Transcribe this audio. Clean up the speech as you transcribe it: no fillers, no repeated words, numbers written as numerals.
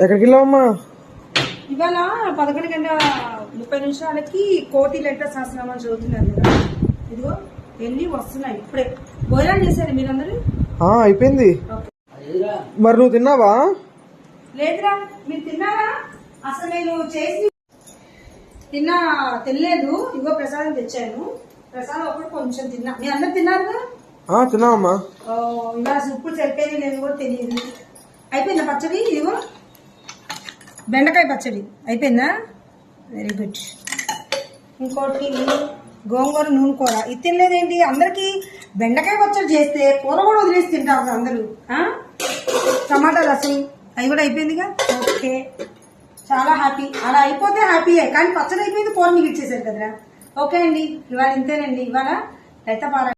ఎక్కడికి వెళ్ళావమ్మా? ఇవాళ 11:30 కోటి లెటర్ శాస్త్రనామాలు చదువుతున్నారు కదా. ఇదిగో వెళ్ళి వస్తున్నాయి ఇప్పుడే. భోజనం చేశారు మీరందరూ? అయిపోయింది. మరి నువ్వు తిన్నావా? లేదురా, మీరు తిన్నారా? అసలు నేను చేసి తినలేదు. ఇగో ప్రసాదం తెచ్చాను. ప్రసాదం ఒకటి కొంచెం తిన్నా. మీరు అందరు తిన్నారుగా? తిన్నావమ్మా. ఇలా ఉప్పు సరిపోయింది లేదు కూడా తెలియదు. అయిపోయిందా పచ్చడి? ఇదిగో బెండకాయ పచ్చడి అయిపోయిందా? Very good. ఇంకోటి గోంగూర నూనె కూర. ఇది తినలేదేంటి? అందరికి బెండకాయ పచ్చడి చేస్తే కూర కూడా వదిలేసి తింటారు అందరూ. టమాటా రసం అవి కూడా అయిపోయిందిగా. ఓకే, చాలా హ్యాపీ. అలా అయిపోతే హ్యాపీయే, కానీ పచ్చడి అయిపోయింది, కూర మీకు ఇచ్చేసారు కదరా. ఓకే అండి, ఇవాళ ఇంతేనండి. ఇవాళ రైతపారా